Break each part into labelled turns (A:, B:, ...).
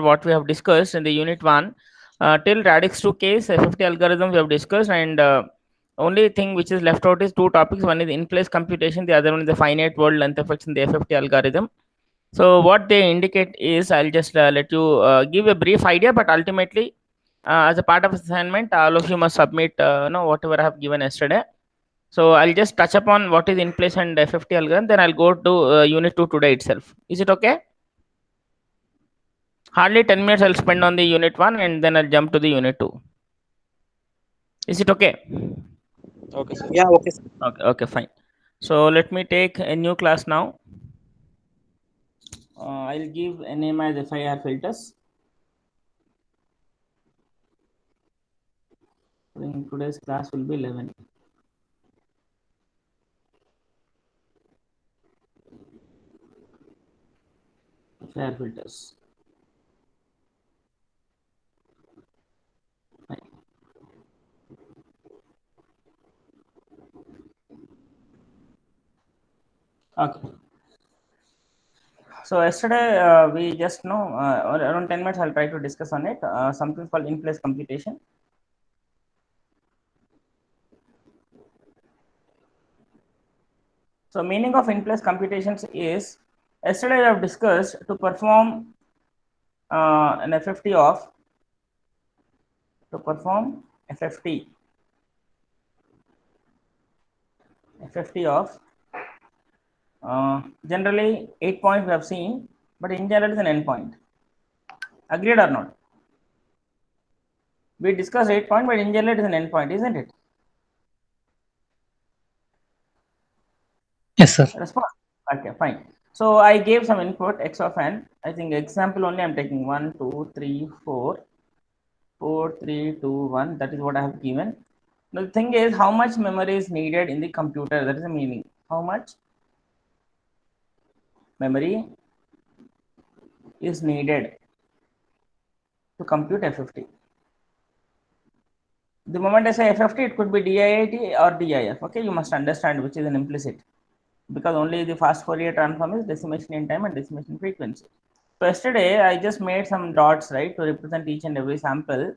A: what we have discussed in the unit 1 till radix 2 case FFT algorithm we have discussed, and only thing which is left out is two topics. One is in place computation, the other one is the finite world length effects in the FFT algorithm. So what they indicate is, I'll just let you give a brief idea, but ultimately as a part of assignment, all of you must submit whatever I have given yesterday. So I'll just touch upon what is in place and FFT algorithm, then I'll go to unit 2 today itself. Is it okay? Hardly 10 minutes I'll spend on the unit 1, and then I'll jump to the unit 2. Is it okay?
B: Okay, sir.
C: Yeah, okay, sir.
A: Okay, fine. So let me take a new class now. I'll give a name as FIR filters. In today's class will be 11. FIR filters. Fine. Okay. So yesterday we just know around 10 minutes I'll try to discuss on it, something called in place computation. So meaning of in place computations is, yesterday we have discussed to perform an FFT of, to perform FFT of generally 8 point we have seen, but in general is an endpoint. Agreed or not? We discussed 8 point, but in general it is an endpoint, isn't it?
C: Yes, sir.
A: Response. Okay, fine. So I gave some input x of n. I think example only I'm taking 1, 2, 3, 4, 4, 3, 2, 1. That is what I have given. Now the thing is, how much memory is needed in the computer? That is the meaning. How much memory is needed to compute FFT? The moment I say FFT, it could be DIIT or DIF. Okay, you must understand which is an implicit, because only the fast Fourier transform is decimation in time and decimation frequency. So yesterday I just made some dots, right, to represent each and every sample.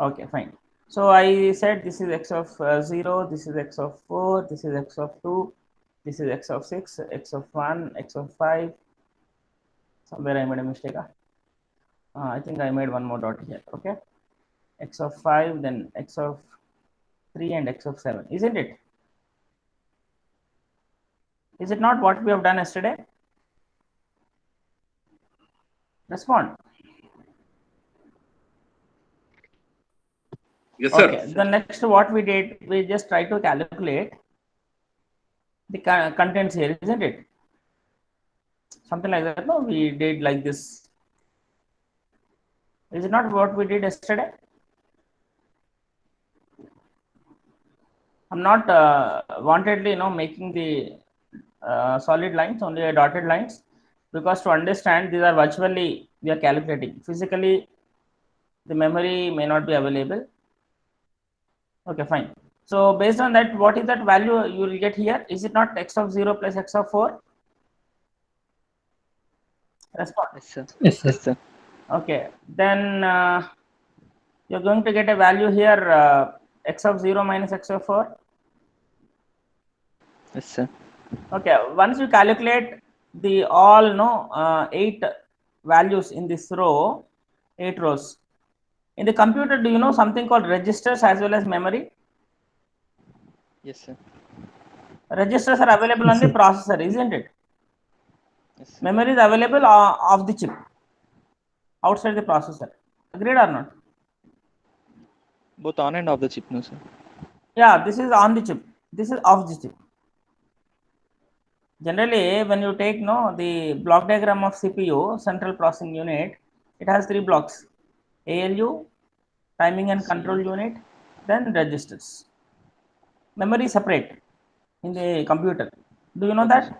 A: Okay, fine. So I said this is x of 0, this is x of 4, this is x of 2, this is x of 6, x of 1, x of 5. Somewhere I made a mistake. I think I made one more dot here. Okay, x of 5, then x of 3 and x of 7, isn't it? Is it not what we have done yesterday? Respond.
D: Yes, sir.
A: Okay, the next what we did, we just try to calculate the contents here, isn't it? Something like that. No, we did like this. Is it not what we did yesterday? I'm not wantedly, making the solid lines, only dotted lines, because to understand these are virtually we are calculating. Physically, the memory may not be available. Okay, fine. So based on that, what is that value you will get here? Is it not x of 0 plus x of 4? Respond.
B: Yes, sir.
C: Yes, sir.
B: Yes, sir.
A: Okay, then you're going to get a value here, x of 0 minus x of 4.
B: Yes, sir.
A: Okay, once you calculate the all 8 values in this row, 8 rows. In the computer, do you know something called registers as well as memory?
B: Yes, sir.
A: Registers are available on the processor, isn't it?
B: Yes, sir.
A: Memory is available off the chip, outside the processor. Agreed or not?
B: Both on and off the chip, no, sir.
A: Yeah, this is on the chip. This is off the chip. Generally, when you take the block diagram of CPU, central processing unit, it has 3 blocks: ALU, timing and control unit, then registers. Memory separate in the computer. Do you know
B: Okay,
A: that?
B: sir.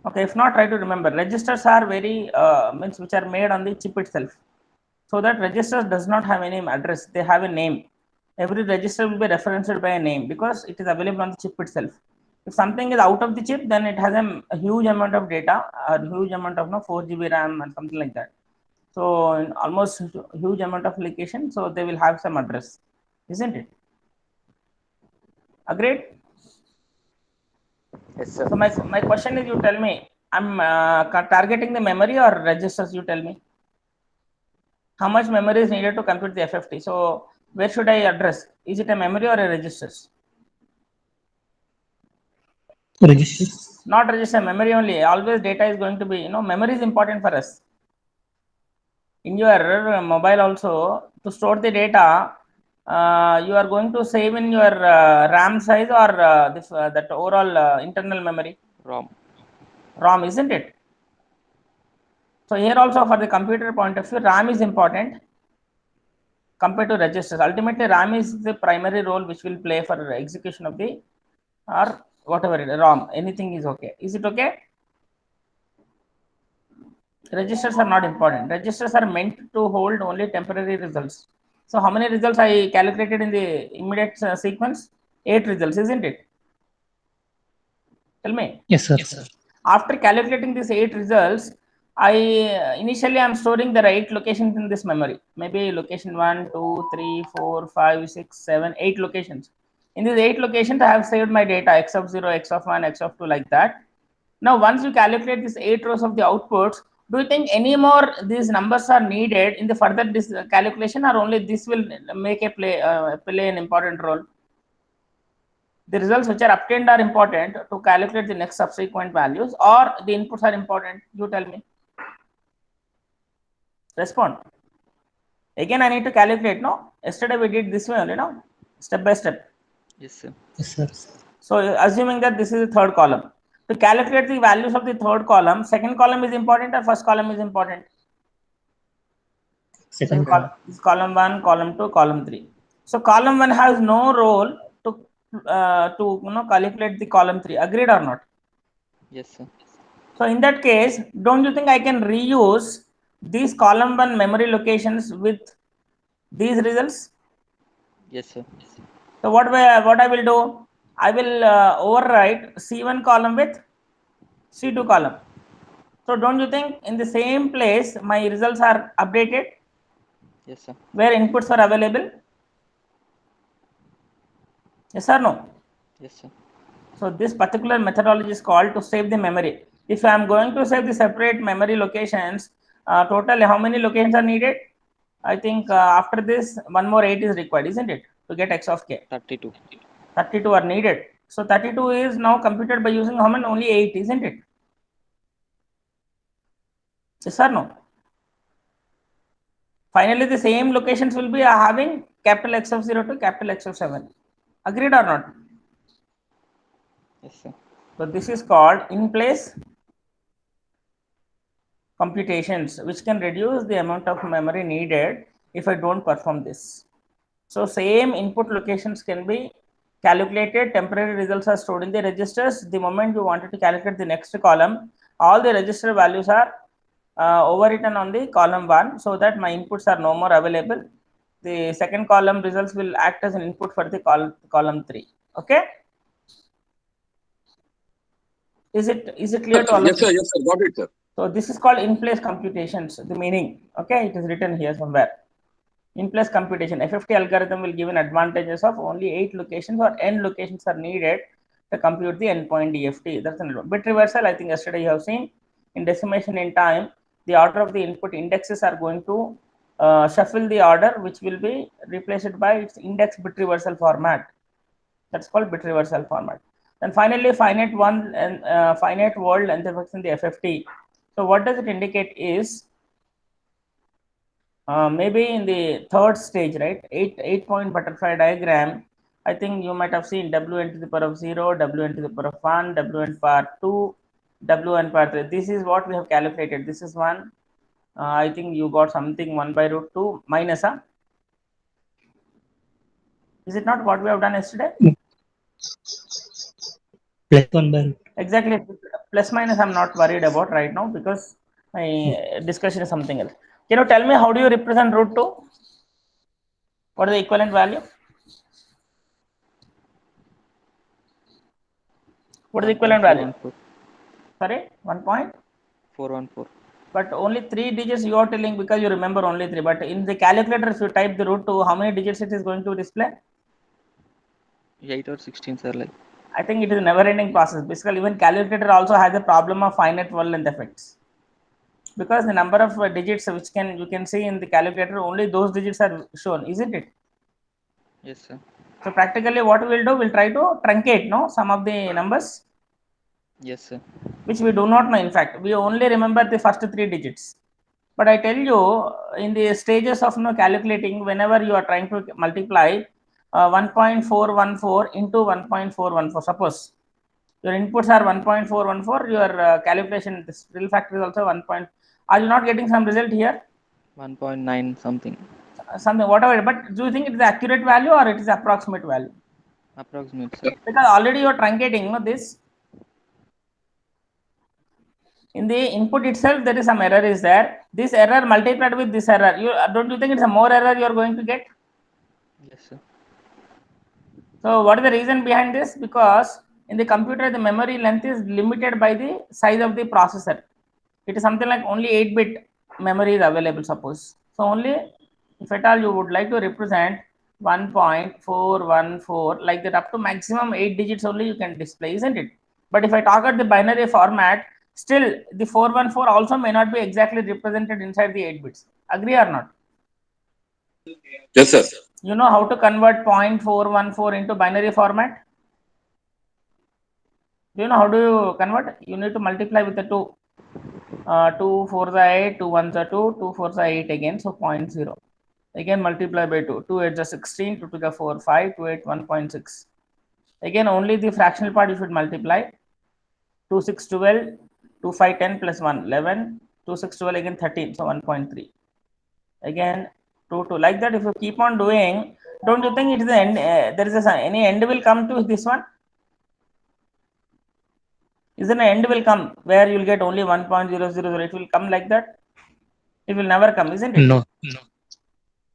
A: Okay, if not, try to remember. Registers are very means which are made on the chip itself. So that register does not have any address, they have a name. Every register will be referenced by a name because it is available on the chip itself. If something is out of the chip, then it has a huge amount of data, a huge amount of 4 GB RAM and something like that. So almost huge amount of location. So they will have some address, isn't it? Agreed?
B: Yes, sir.
A: So my question is, you tell me, I'm targeting the memory or registers, you tell me. How much memory is needed to compute the FFT? So where should I address? Is it a memory or a registers?
C: Registers.
A: Not register, memory only. Always data is going to be, memory is important for us. In your mobile also, to store the data, you are going to save in your RAM size or that overall internal memory? ROM, isn't it? So here also, for the computer point of view, RAM is important compared to registers. Ultimately, RAM is the primary role which will play for execution of the, or whatever ROM. Anything is okay. Is it okay? Registers are not important. Registers are meant to hold only temporary results. So how many results I calculated in the immediate sequence? 8 results, isn't it? Tell me.
C: Yes, sir.
A: After calculating these 8 results, initially I'm storing the right locations in this memory. Maybe location 1, 2, 3, 4, 5, 6, 7, 8 locations. In these 8 locations, I have saved my data x of 0, x of 1, x of 2, like that. Now, once you calculate these 8 rows of the outputs, do you think any more these numbers are needed in the further this calculation, or only this will make a play an important role? The results which are obtained are important to calculate the next subsequent values, or the inputs are important? You tell me. Respond. Again, I need to calculate, no? Yesterday we did this way only, no? Step by step.
B: Yes, sir.
C: Yes, sir.
A: So, assuming that this is the third column, to calculate the values of the third column, second column is important or first column is important?
C: Second
A: column is column 1, column 2, column 3. So column 1 has no role to calculate the column 3. Agreed or not?
B: Yes, sir.
A: So in that case, don't you think I can reuse these column 1 memory locations with these results?
B: Yes, sir.
A: So what I will do? I will overwrite C1 column with C2 column. So don't you think in the same place my results are updated?
B: Yes, sir.
A: Where inputs are available? Yes or no?
B: Yes, sir.
A: So this particular methodology is called to save the memory. If I am going to save the separate memory locations, total how many locations are needed? I think after this, one more 8 is required, isn't it? To get x of k.
B: 32.
A: 32 are needed. So 32 is now computed by using how many? Only 8, isn't it? Yes or no? Finally, the same locations will be having capital X of 0 to capital X of 7. Agreed or not?
B: Yes, sir.
A: So this is called in place computations, which can reduce the amount of memory needed if I don't perform this. So same input locations can be calculated. Temporary results are stored in the registers. The moment you wanted to calculate the next column, all the register values are overwritten on the column 1, so that my inputs are no more available. The second column results will act as an input for the column 3. Okay. Is it clear to all?
D: Yes, sir. Yes, sir. Got it, sir.
A: So this is called in-place computations. The meaning, okay, it is written here somewhere. In-place computation. FFT algorithm will give an advantages of only 8 locations or n locations are needed to compute the endpoint DFT. That's an bit reversal. I think yesterday you have seen in decimation in time, the order of the input indexes are going to shuffle the order, which will be replaced by its index bit reversal format. That's called bit reversal format. Then finally, finite world length effects in the FFT. So what does it indicate is maybe in the third stage, right? 8-point butterfly diagram. I think you might have seen Wn to the power of 0, Wn to the power of 1, Wn power 2, Wn power 3. This is what we have calculated. This is one. I think you got something 1 by root 2 minus. Is it not what we have done yesterday?
C: Plus 1 by root.
A: Exactly. Plus minus I'm not worried about right now, because my discussion is something else. Can you tell me how do you represent root 2? What is the equivalent value? What is the equivalent value?
B: 414.
A: Sorry, 1 point.
B: 414.
A: But only 3 digits you are telling because you remember only 3. But in the calculator, if you type the root 2, how many digits it is going to display?
B: 8 or 16, sir. Like.
A: I think it is a never-ending process. Basically, even calculator also has a problem of finite word length effects, because the number of digits which you can see in the calculator, only those digits are shown, isn't it?
B: Yes, sir.
A: So practically, what we will do, we'll try to truncate, no, some of the numbers,
B: Yes, sir.
A: which we do not know. In fact, we only remember the first 3 digits. But I tell you, in the stages of calculating, whenever you are trying to multiply 1.414 into 1.414, suppose your inputs are 1.414, your calculation, this real factor is also 1. Are you not getting some result here?
B: 1.9 something.
A: Something, whatever. But do you think it is accurate value or it is approximate value?
B: Approximate, sir.
A: Because already you are truncating, this. In the input itself, there is some error is there. This error multiplied with this error, don't you think it's a more error you are going to get?
B: Yes, sir.
A: So what is the reason behind this? Because in the computer, the memory length is limited by the size of the processor. It is something like only 8-bit memory is available, suppose. So only if at all you would like to represent 1.414 like that, up to maximum 8 digits only you can display, isn't it? But if I talk at the binary format, still the 414 also may not be exactly represented inside the 8 bits. Agree or not?
D: Yes, sir.
A: You know how to convert 0.414 into binary format? Do you know how do you convert? You need to multiply with the 2. 2 4s are 8, 2 1s are 2, 2 4s are 8 again, so 0.0. Again multiply by 2. 2 8s are 16, 2 to the 4, 5, 2 8, 1.6. Again only the fractional part you should multiply. 2 6 12, 2 5 10 plus 1 11, 2 6 12 again 13, so 1.3. Again 2 2, like that. If you keep on doing, don't you think it is the end? There is any end will come to this one? Isn't an end will come where you will get only 1.000? It will come like that? It will never come, isn't it?
C: No.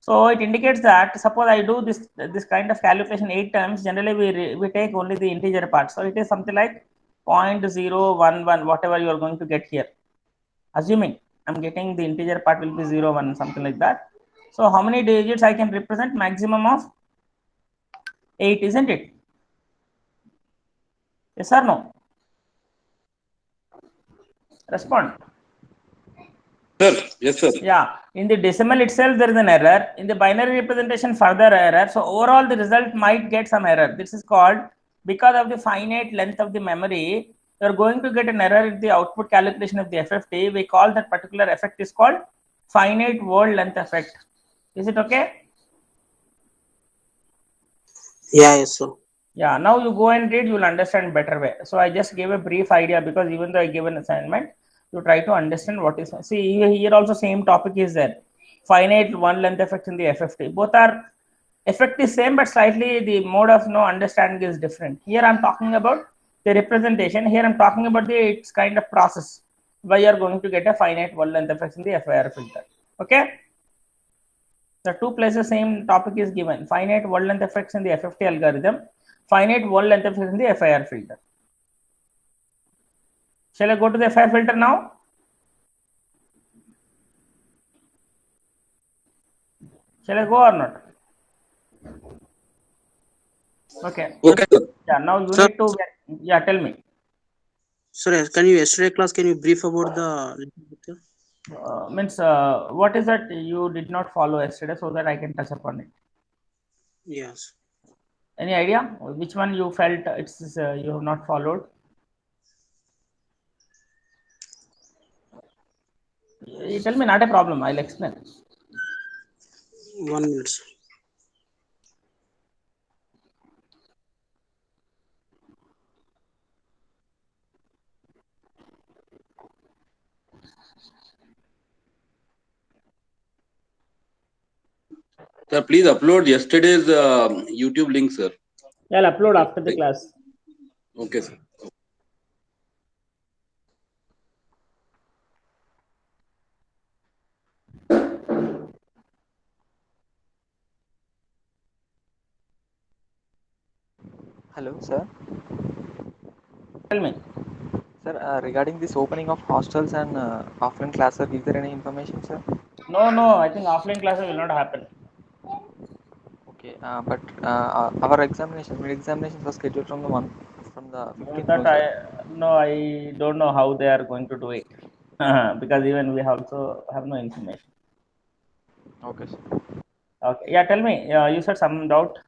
A: So it indicates that, suppose I do this kind of calculation 8 times, generally we take only the integer part. So it is something like 0.011, whatever you are going to get here. Assuming I'm getting the integer part will be 0 1, something like that. So how many digits I can represent? Maximum of 8, isn't it? Yes or no? Respond.
D: Sir, yes, sir.
A: Yeah, in the decimal itself there is an error. In the binary representation, further error. So overall the result might get some error. This is called, because of the finite length of the memory, you are going to get an error in the output calculation of the FFT. We call that particular effect is called finite word length effect. Is it okay?
E: Yeah, yes, sir.
A: Yeah, now you go and read, you will understand better way. So I just gave a brief idea, because even though I gave an assignment, you try to understand what is. See, here also same topic is there. Finite one length effect in the FFT. Both are effect is same, but slightly the mode of understanding is different. Here I'm talking about the representation. Here I'm talking about the its kind of process where you are going to get a finite one length effect in the FIR filter. Okay. The two places same topic is given. Finite word length effects in the FFT algorithm, finite word length effects in the FIR filter. Shall I go to the FIR filter now? Shall I go or not? Okay.
D: Okay, sir.
A: Yeah, now you
E: Sir,
A: need to, yeah, tell me.
E: sorry, can you yesterday class? Can you brief about the?
A: Means what is that you did not follow yesterday, so that I can touch upon it?
E: Yes.
A: Any idea which one you felt it's you have not followed? You tell me, not a problem. I'll explain.
E: 1 minute. Sir.
D: Sir, please upload yesterday's YouTube link, sir.
A: I'll upload after the class.
D: Okay, sir.
B: Hello, sir.
A: Tell me.
B: Sir, regarding this opening of hostels and offline classes, is there any information, sir?
A: No, I think offline classes will not happen.
B: Okay, but our examinations, mid-examinations were scheduled from the 15th.
A: That I don't know how they are going to do it because even we also have no information.
B: Okay, sir.
A: Okay, yeah, tell me. You said some doubt.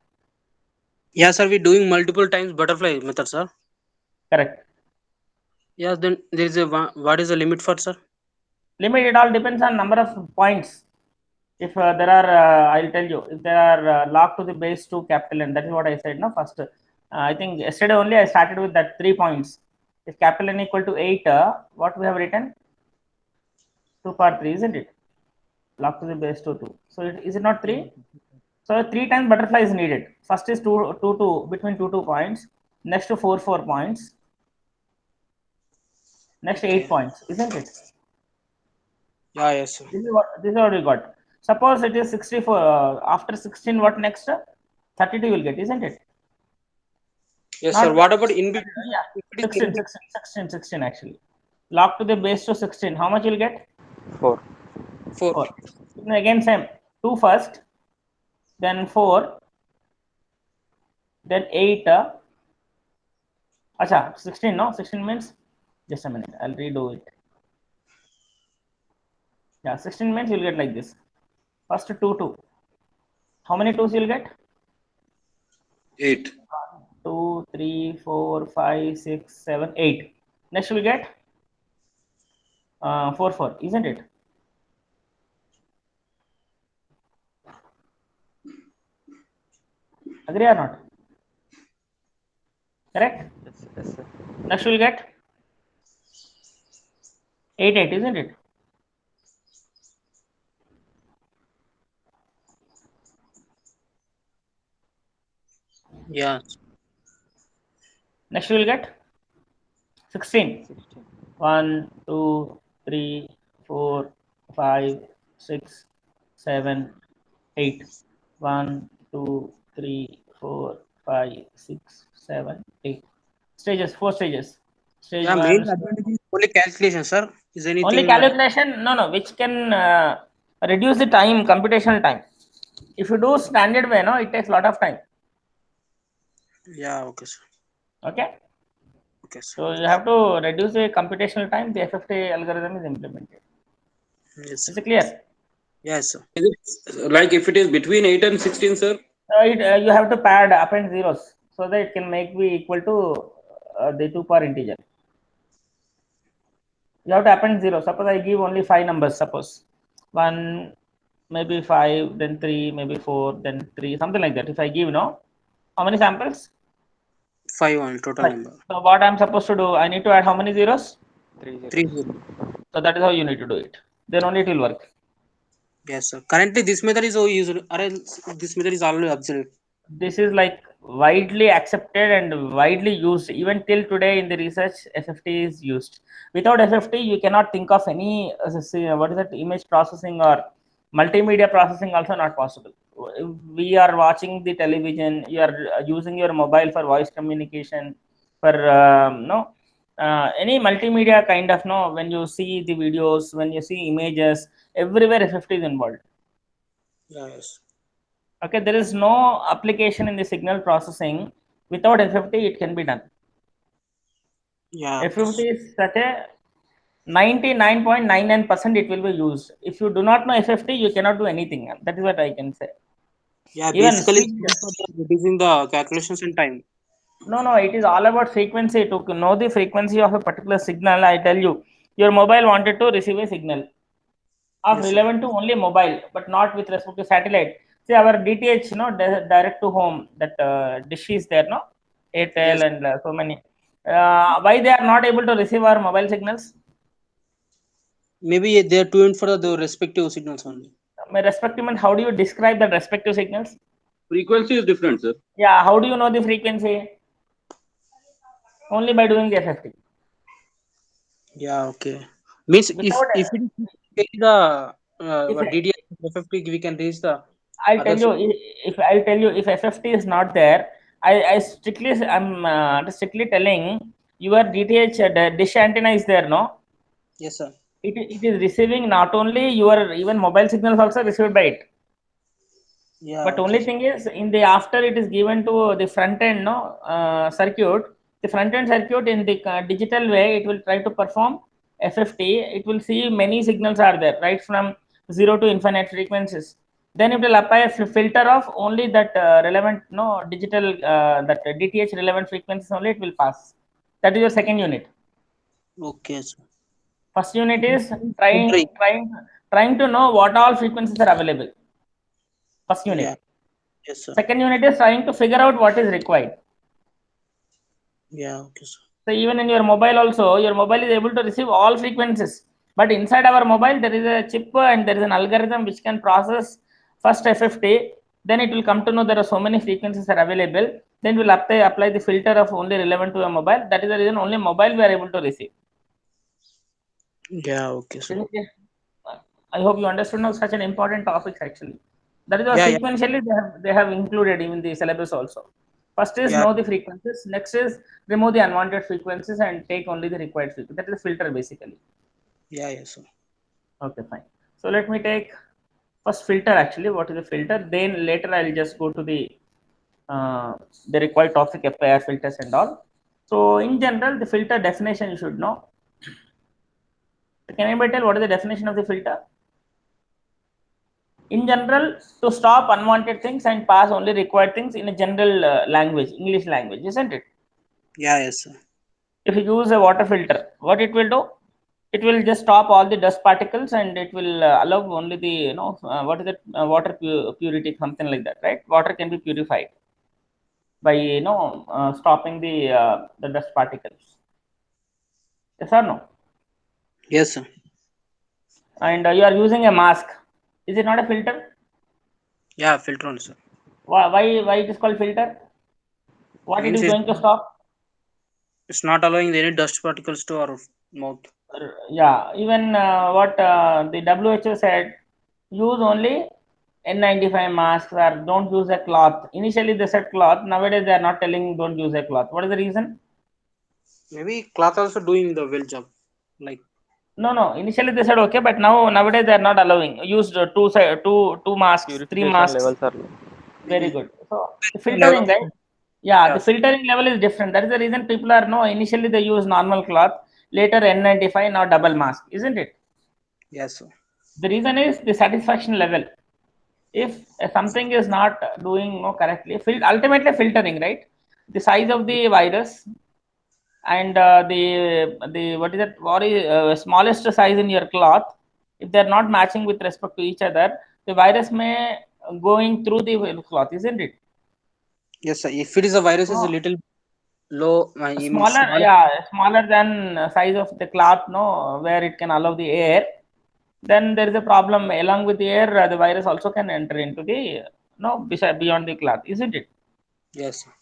E: Yeah, sir, we're doing multiple times butterfly method, sir.
A: Correct.
E: Yeah, then there is a what is the limit for, sir?
A: Limit, it all depends on number of points. If there are, I'll tell you, if there are log to the base 2 capital N, that is what I said. No, first, I think yesterday only I started with that 3 points. If capital N equal to 8, what we have written? 2 power 3, isn't it? Log to the base 2, 2. So is it not 3? So 3 times butterfly is needed. First is 2 between 2 points. Next to 4 points. Next 8 points, isn't it?
E: Yeah, yes, sir.
A: This is what we got. Suppose it is 64. After 16, what next? 32 will get, isn't it?
E: Yes,
A: Not
E: sir. What about in between?
A: Yeah, 16 actually. Log to the base to 16. How much you will get?
B: 4.
E: 4.
A: Again same. 2 first, then 4, then 8. Acha, 16, no? 16 means, just a minute, I'll redo it. Yeah, 16 means you'll get like this. First 2. How many 2s you'll get?
D: 8.
A: 2, 3, 4, 5, 6, 7, 8. Next we'll get 4, isn't it? Agree or not? Correct?
B: Yes, sir.
A: Next we'll get 8, isn't it?
E: Yeah.
A: Next we'll get 16.
B: 16.
A: 1, 2, 3, 4, 5, 6, 7, 8. 1, 2, 3, 4, 5, 6, 7, 8. Stages, 4 stages. Stage
E: Yeah,
A: 1.
E: main advantage is only calculation, sir. Is anything
A: Only calculation? No, which can reduce the time, computational time. If you do standard way, no, it takes a lot of time.
E: Yeah, okay, sir.
A: Okay.
E: Okay, sir.
A: So you have to reduce the computational time. The FFT algorithm is implemented.
E: Yes, sir.
A: Is it clear?
E: Yes, sir.
D: Is it like if it is between 8 and 16, sir?
A: You have to pad append zeros so that it can make be equal to the 2 power integer. You have to append 0. Suppose I give only 5 numbers. Suppose 1, maybe 5, then 3, maybe 4, then 3, something like that. If I give, no, how many samples?
E: 5 on total
A: 5.
E: number.
A: So what I'm supposed to do? I need to add how many zeros?
B: 3 zeros.
E: 3 0.
A: So that is how you need to do it. Then only it will work.
E: Yes, sir. Currently, this method is used. This method is already obsolete.
A: This is like widely accepted and widely used. Even till today in the research, FFT is used. Without FFT, you cannot think of any what is that, image processing or multimedia processing also not possible. We are watching the television, you are using your mobile for voice communication, for any multimedia kind of, no, when you see the videos, when you see images, everywhere FFT is involved.
E: Yes.
A: Okay, there is no application in the signal processing without FFT. It can be done.
E: Yeah.
A: FFT is such a 99.99% it will be used. If you do not know FFT, you cannot do anything. That is what I can say.
E: Yeah,
A: Even
E: basically reducing the calculations and time.
A: no, it is all about frequency. To know the frequency of a particular signal, I tell you, your mobile wanted to receive a signal of
E: Yes, sir.
A: relevant to only mobile, but not with respect to satellite. See, our DTH, direct to home, that dish is there, no, Airtel,
E: Yes.
A: and so many. Why they are not able to receive our mobile signals?
E: Maybe they are tuned for the respective signals only.
A: My respective means, how do you describe the respective signals?
D: Frequency is different, sir.
A: Yeah, how do you know the frequency? Only by doing the FFT.
E: Yeah, okay. Means
A: Without
E: if it is the
A: if
E: DDI FFT, we can reach the
A: I'll
E: other
A: tell you, if FFT is not there, I'm strictly telling your DTH dish antenna is there, no?
E: Yes, sir.
A: It is receiving not only your even mobile signals also received by it.
E: Yeah.
A: But
E: okay,
A: only
E: sir.
A: thing is, in the after it is given to the front end, no, circuit. The front end circuit in the digital way, it will try to perform FFT. It will see many signals are there, right from 0 to infinite frequencies. Then it will apply a filter of only that relevant, no, digital that DTH relevant frequencies only it will pass. That is your second unit.
E: Okay, sir.
A: First unit is
E: Filtering.
A: trying to know what all frequencies are available. First unit.
E: Yeah. Yes, sir.
A: Second unit is trying to figure out what is required.
E: Yeah. Okay, sir.
A: So even in your mobile also, your mobile is able to receive all frequencies. But inside our mobile, there is a chip and there is an algorithm which can process first FFT. Then it will come to know there are so many frequencies are available. Then we'll apply the filter of only relevant to a mobile. That is the reason only mobile we are able to receive.
E: Yeah. Okay, sir.
A: I hope you understood now such an important topic actually. That is why
E: Yeah. Yeah.
A: sequentially they have included even the syllabus also. First is
E: Yeah.
A: know the frequencies. Next is remove the unwanted frequencies and take only the required frequency. That is the filter basically.
E: Yeah. Yes, sir.
A: Okay, fine. So let me take first filter actually. What is the filter? Then later I'll just go to the required topic FIR filters and all. So in general, the filter definition you should know. Can anybody tell what is the definition of the filter? In general, to stop unwanted things and pass only required things in a general language, English language, isn't it?
E: Yeah. Yes, sir.
A: If you use a water filter, what it will do? It will just stop all the dust particles and it will allow only the what is it? Water purity, something like that, right? Water can be purified by stopping the dust particles. Yes or no?
E: Yes, sir.
A: And you are using a mask. Is it not a filter?
E: Yeah. Filter on, sir.
A: Why it is called filter? What it
E: Means
A: is going to stop?
E: it's not allowing any dust particles to our mouth.
A: Yeah, even what the WHO said, use only N95 masks or don't use a cloth. Initially they said cloth. Nowadays they are not telling don't use a cloth. What is the reason?
E: Maybe cloth also doing the well job. Like.
A: No. Initially they said okay, but nowadays they are not allowing. Used two masks, three
B: Purification
A: masks.
B: levels are low.
A: Very good. So the
E: Level
A: filtering,
E: of.
A: right? Yeah,
E: Yeah.
A: the filtering level is different. That is the reason people are no. Initially they use normal cloth. Later N95, now double mask, isn't it?
E: Yes, sir.
A: The reason is the satisfaction level. If something is not doing correctly, ultimately filtering, right? The size of the virus and the what is it? Very smallest size in your cloth. If they are not matching with respect to each other, the virus may going through the cloth, isn't it?
E: Yes, sir. If it is a virus, is a
A: No.
E: little low. I mean,
A: Smaller,
E: small.
A: yeah, smaller than size of the cloth, no, where it can allow the air. Then there is a problem along with the air. The virus also can enter into the beyond the cloth, isn't it?
E: Yes, sir.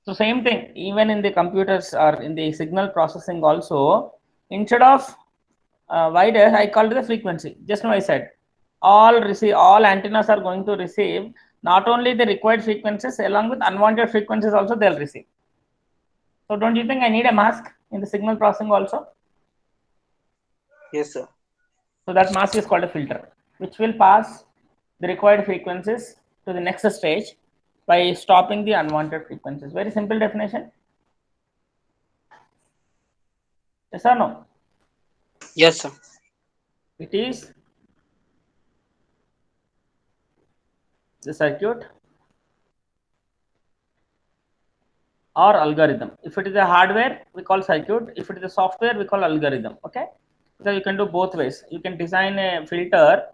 A: So same thing, even in the computers or in the signal processing also, instead of virus, I called it the frequency. Just now I said, all antennas are going to receive not only the required frequencies, along with unwanted frequencies also they'll receive. So don't you think I need a mask in the signal processing also?
E: Yes, sir.
A: So that mask is called a filter, which will pass the required frequencies to the next stage by stopping the unwanted frequencies. Very simple definition. Yes or no?
E: Yes, sir.
A: It is the circuit or algorithm. If it is a hardware, we call circuit. If it is a software, we call algorithm. Okay, so you can do both ways. You can design a filter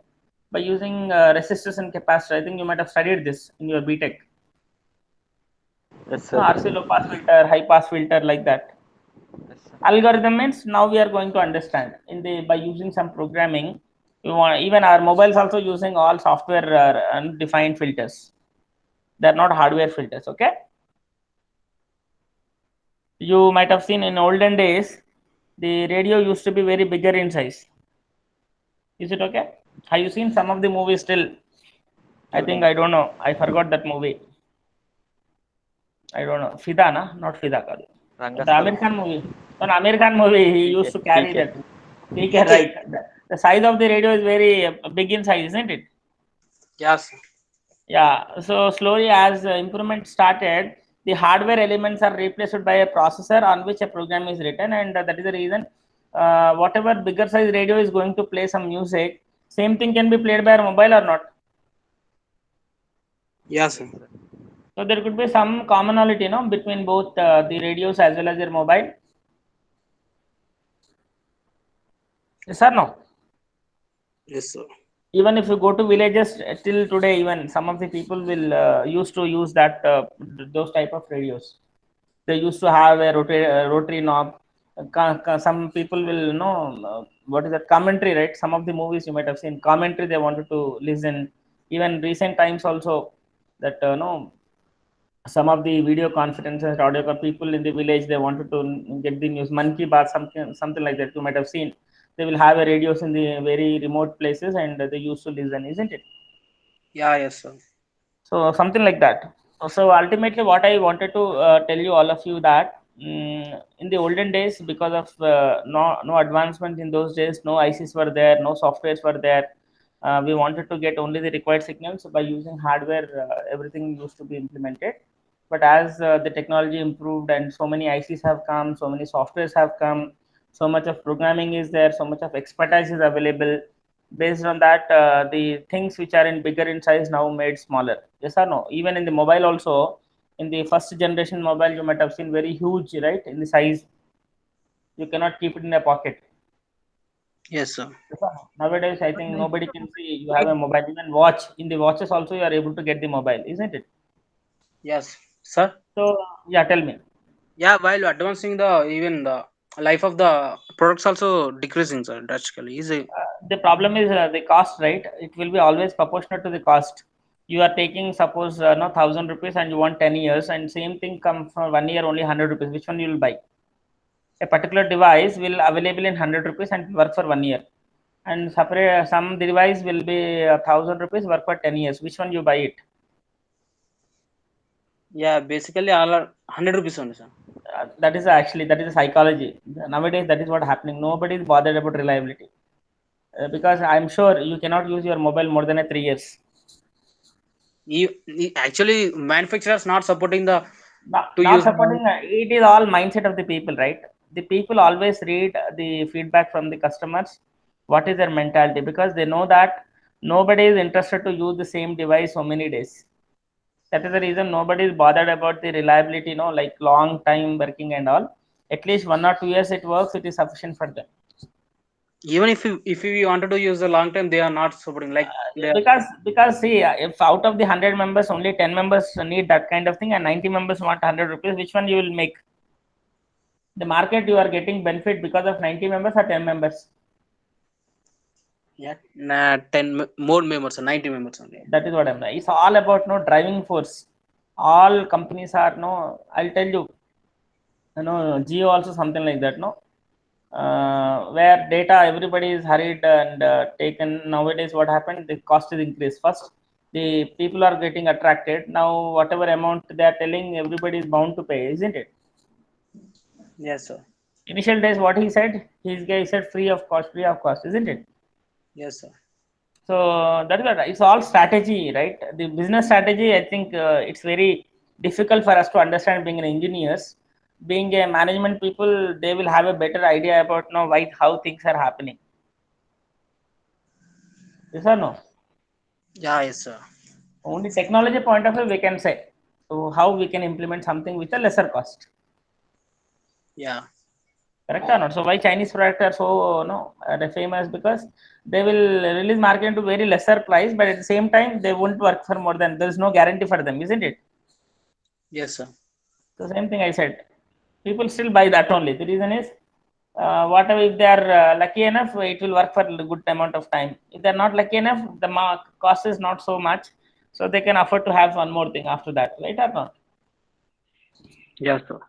A: by using resistors and capacitor. I think you might have studied this in your BTech.
B: Yes, sir.
A: RC low pass filter, high pass filter, like that.
B: Yes, sir.
A: Algorithm means now we are going to understand in the by using some programming. Even our mobiles also using all software defined filters. They're not hardware filters. Okay. You might have seen in olden days, the radio used to be very bigger in size. Is it okay? Have you seen some of the movies still? I think I don't know. I forgot that movie. I don't know. Fida, na? Not Fida. The American movie. On American movie, he used to carry that. PK, right. The size of the radio is very big in size, isn't it?
E: Yes.
A: Yeah. So slowly, as improvement started, the hardware elements are replaced by a processor on which a program is written, and that is the reason. Whatever bigger size radio is going to play some music, same thing can be played by a mobile or not.
E: Yes, sir.
A: So there could be some commonality, between both the radios as well as your mobile. Yes or no?
E: Yes, sir.
A: Even if you go to villages till today, even some of the people will used to use that those type of radios. They used to have a rotary knob. Some people will know what is that commentary, right? Some of the movies you might have seen commentary. They wanted to listen. Even recent times also that no, some of the video conferences, audio people in the village, they wanted to get the news. Man Ki Baat, something like that. You might have seen. They will have a radios in the very remote places, and they used to listen, isn't it?
E: Yeah, yes, sir.
A: So something like that. So ultimately, what I wanted to tell you all of you that in the olden days, because of no advancement in those days, no ICs were there, no softwares were there. We wanted to get only the required signals by using hardware. Everything used to be implemented. But as the technology improved and so many ICs have come, so many softwares have come, so much of programming is there, so much of expertise is available. Based on that, the things which are in bigger in size now made smaller. Yes or no? Even in the mobile also, in the first generation mobile, you might have seen very huge, right? In the size, you cannot keep it in a pocket.
E: Yes, sir.
A: Nowadays, I think nobody can see you have a mobile. Even watch, in the watches also, you are able to get the mobile, isn't it?
E: Yes, sir.
A: So yeah, tell me.
E: Yeah, while advancing even the life of the products also decreasing, sir, drastically. Is it?
A: The problem is the cost, right? It will be always proportionate to the cost. You are taking suppose no 1,000 rupees and you want 10 years, and same thing come for 1 year only 100 rupees. Which one you will buy? A particular device will available in 100 rupees and work for 1 year, and separate some device will be 1,000 rupees, work for 10 years. Which one you buy it?
E: Yeah, basically all are 100 rupees only, sir.
A: That is actually that is a psychology. Nowadays, that is what happening. Nobody is bothered about reliability because I'm sure you cannot use your mobile more than 3 years.
E: Actually, manufacturers not supporting the to
A: Not
E: use.
A: supporting it is all mindset of the people, right? The people always read the feedback from the customers. What is their mentality? Because they know that nobody is interested to use the same device so many days. That is the reason nobody is bothered about the reliability, like long time working and all. At least 1 or 2 years it works, it is sufficient for them.
E: Even if we wanted to use the long time, they are not supporting. Like
A: Because see, if out of the 100 members only 10 members need that kind of thing and 90 members want 100 rupees, which one you will make? The market you are getting benefit because of 90 members or 10 members?
E: yeah, 10 more members, 90 members only.
A: That is what I'm saying. It's all about no driving force. All companies are no. I'll tell you. Geo also something like that. No, where data everybody is hurried and taken. Nowadays, what happened? The cost is increased. First, the people are getting attracted. Now, whatever amount they are telling, everybody is bound to pay, isn't it?
E: Yes, sir.
A: Initial days, what he said, he said free of cost, isn't it?
E: Yes, sir.
A: So that is what it's all strategy, right? The business strategy, I think it's very difficult for us to understand being an engineers. Being a management people, they will have a better idea about why how things are happening. Yes or no?
E: Yeah, yes, sir.
A: Only technology point of view we can say. So how we can implement something with a lesser cost.
E: Yeah.
A: Correct or not? So why Chinese products are so famous? Because they will release market into very lesser price, but at the same time they won't work for more than, there is no guarantee for them, isn't it?
E: Yes, sir.
A: The same thing I said. People still buy that only. The reason is, whatever if they are lucky enough, it will work for a good amount of time. If they are not lucky enough, the cost is not so much, so they can afford to have one more thing after that, right or not?
E: Yes, sir.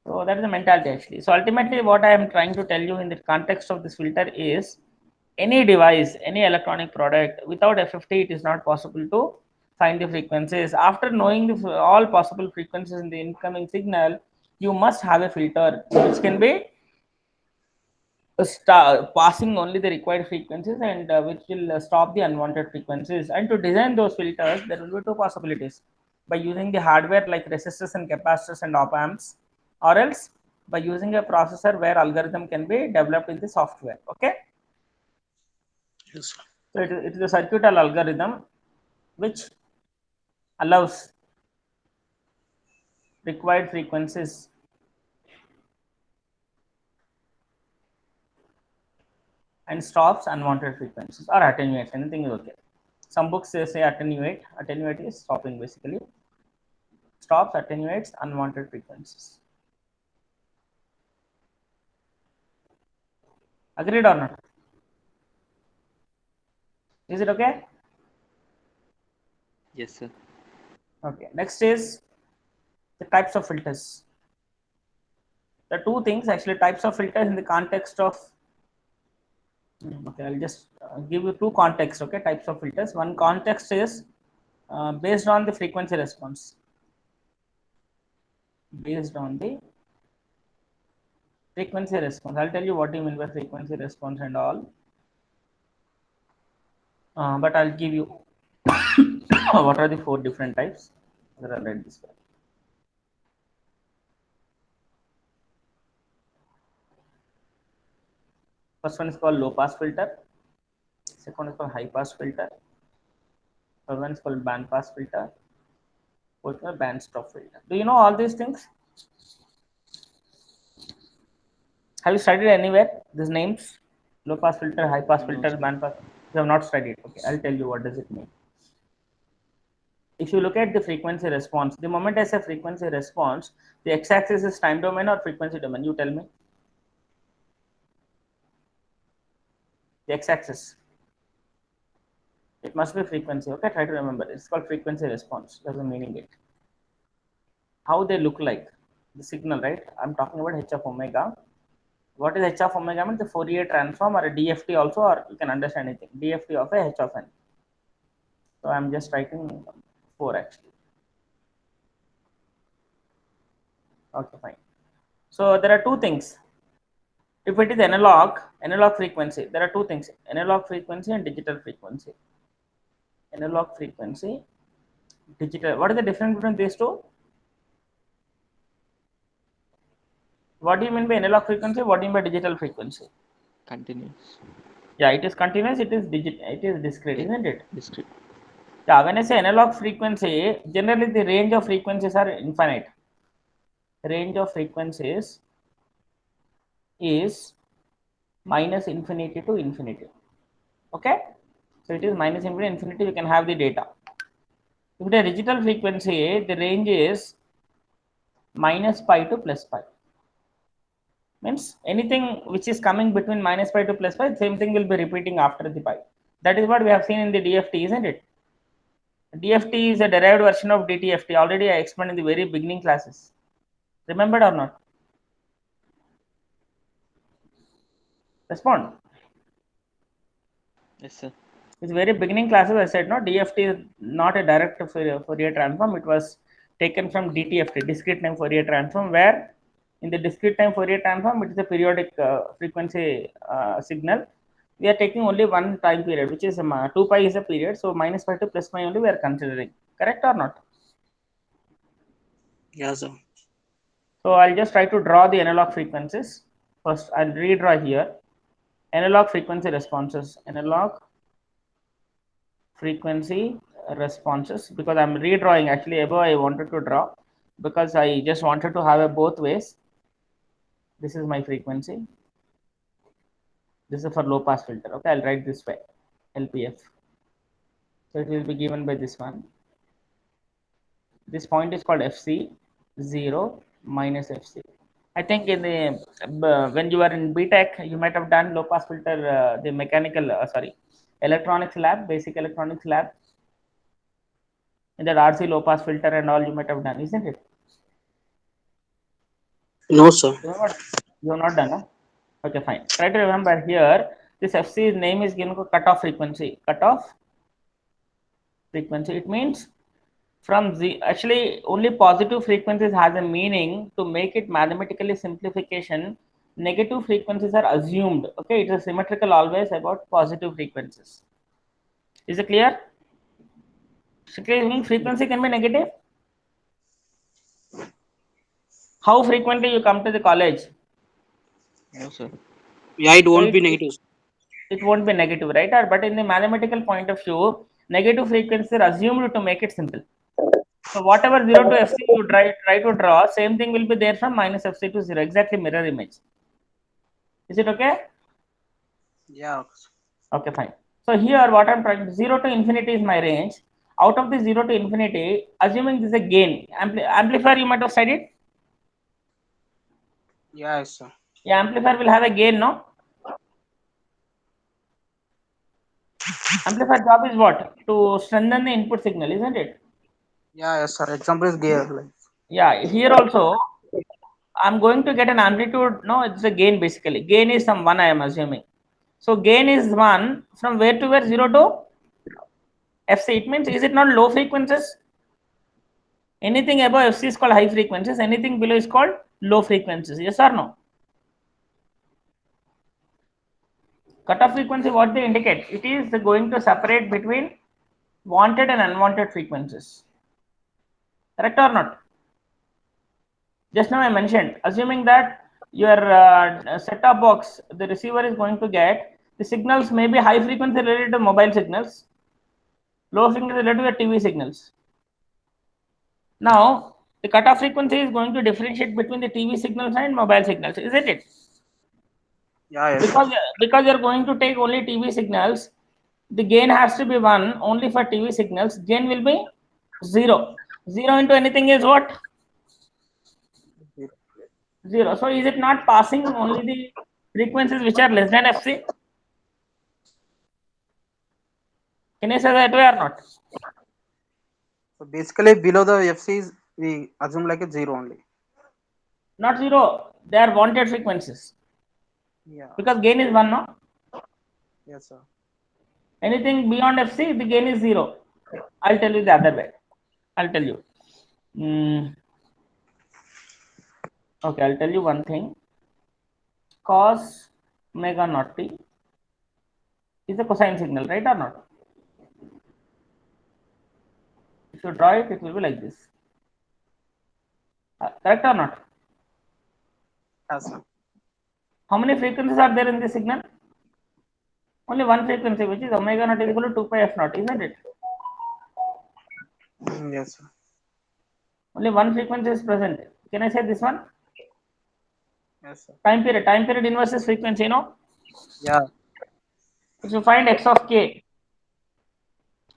A: So that is the mentality actually. So ultimately, what I am trying to tell you in the context of this filter is, any device, any electronic product, without FFT, it is not possible to find the frequencies. After knowing all possible frequencies in the incoming signal, you must have a filter which can be passing only the required frequencies and which will stop the unwanted frequencies. And to design those filters, there will be two possibilities: by using the hardware like resistors and capacitors and op amps, or else by using a processor where algorithm can be developed in the software. Okay,
E: Yes, sir.
A: so it is a circuital algorithm which allows required frequencies and stops unwanted frequencies or attenuates. Anything is okay. Some books say attenuate. Attenuate is stopping basically. Stops, attenuates unwanted frequencies. Agreed or not? Is it okay?
B: Yes, sir.
A: Okay. Next is the types of filters. The two things actually, types of filters in the context of. Okay, I'll just give you two contexts. Okay, types of filters. One context is based on the frequency response. Based on the frequency response. I'll tell you what you mean by frequency response and all. But I'll give you what are the four different types. I'll write this way. First one is called low pass filter. Second one is called high pass filter. Third one is called band pass filter. Fourth one band stop filter. Do you know all these things? Have you studied anywhere these names? Low pass filter, high pass filter, band pass. You have not studied. Okay, I'll tell you what does it mean. If you look at the frequency response, the moment I say frequency response, the x-axis is time domain or frequency domain? You tell me. The x-axis. It must be frequency. Okay, try to remember. It's called frequency response. That's the meaning it. How they look like, the signal, right? I'm talking about h of omega. What is h of omega? Means the Fourier transform or a DFT also, or you can understand anything. DFT of a h of n. So I'm just writing 4 actually. Okay, fine. So there are two things. If it is analog frequency, there are two things: analog frequency and digital frequency. Analog frequency, digital. What is the difference between these two? What do you mean by analog frequency? What do you mean by digital frequency?
B: Continuous.
A: Yeah, it is continuous. It is discrete, isn't it?
B: Discrete.
A: Yeah, when I say analog frequency, generally the range of frequencies are infinite. Range of frequencies is minus infinity to infinity. Okay, so it is minus infinity. You can have the data. If the digital frequency, the range is minus pi to plus pi. Means anything which is coming between minus pi to plus pi, same thing will be repeating after the pi. That is what we have seen in the DFT, isn't it? DFT is a derived version of DTFT. Already I explained in the very beginning classes. Remembered or not? Respond.
B: Yes, sir.
A: In the very beginning classes I said, no, DFT is not a direct Fourier transform. It was taken from DTFT, discrete time Fourier transform, where in the discrete time Fourier transform, it is a periodic frequency signal. We are taking only one time period, which is 2 pi is a period. So minus pi to plus pi only we are considering. Correct or not?
E: Yes, sir.
A: So I'll just try to draw the analog frequencies. First, I'll redraw here. Analog frequency responses. Analog frequency responses, because I'm redrawing actually above I wanted to draw because I just wanted to have a both ways. This is my frequency. This is for low pass filter. Okay, I'll write this way, LPF. So it will be given by this one. This point is called FC 0 minus FC. I think in the when you are in BTech, you might have done low pass filter, the mechanical, electronics lab, basic electronics lab. In that RC low pass filter and all you might have done, isn't it?
E: No, sir.
A: You have not done, huh? Okay, fine. Try to remember here, this FC name is given cutoff frequency. Cutoff frequency. It means from z, actually only positive frequencies has a meaning. To make it mathematically simplification, negative frequencies are assumed. Okay, it is symmetrical always about positive frequencies. Is it clear? Frequency can be negative. How frequently you come to the college?
B: No, sir.
E: Yeah, it
A: So
E: won't be negative.
A: it won't be negative, right? But in the mathematical point of view, negative frequencies are assumed to make it simple. So whatever 0 to fc you try to draw, same thing will be there from minus fc to 0, exactly mirror image. Is it okay?
E: Yeah.
A: Okay, fine. So here what I'm trying, 0 to infinity is my range. Out of the 0 to infinity, assuming this is a gain, amplifier you might have studied.
E: Yeah, yes, sir.
A: Yeah, amplifier will have a gain, no? Amplifier job is what? To strengthen the input signal, isn't it?
E: Yeah, yes, sir. Example is gear. Like,
A: Yeah, here also I'm going to get an amplitude. No, it's a gain basically. Gain is some 1, I am assuming. So gain is 1 from where to where? 0 to fc. It means, is it not low frequencies? Anything above fc is called high frequencies. Anything below is called low frequencies. Yes or no? Cutoff frequency, what they indicate? It is going to separate between wanted and unwanted frequencies. Correct or not? Just now I mentioned, assuming that your set-top box, the receiver is going to get the signals may be high frequency related to mobile signals, low frequency related to TV signals. Now, the cutoff frequency is going to differentiate between the TV signals and mobile signals, isn't it?
E: yeah, yes, sir.
A: Because you're going to take only TV signals, the gain has to be 1 only for TV signals. Gain will be 0. 0 into anything is what? 0. So is it not passing only the frequencies which are less than fc? Can you say that way or not?
E: So basically, below the FCs, we assume like a 0 only.
A: Not 0. They are wanted frequencies.
E: Yeah.
A: Because gain is 1, no?
E: Yes, sir.
A: Anything beyond fc, the gain is 0. I'll tell you the other way. I'll tell you. Okay, I'll tell you one thing. Cos omega naught t is a cosine signal, right or not? If you draw it, it will be like this. Correct or not?
E: Yes, sir.
A: How many frequencies are there in this signal? Only one frequency, which is omega naught is equal to 2 pi f naught, isn't it?
E: Yes, sir.
A: Only one frequency is present. Can I say this one?
E: Yes, sir.
A: Time period inverse is frequency, you know?
E: Yeah.
A: If you find x of k,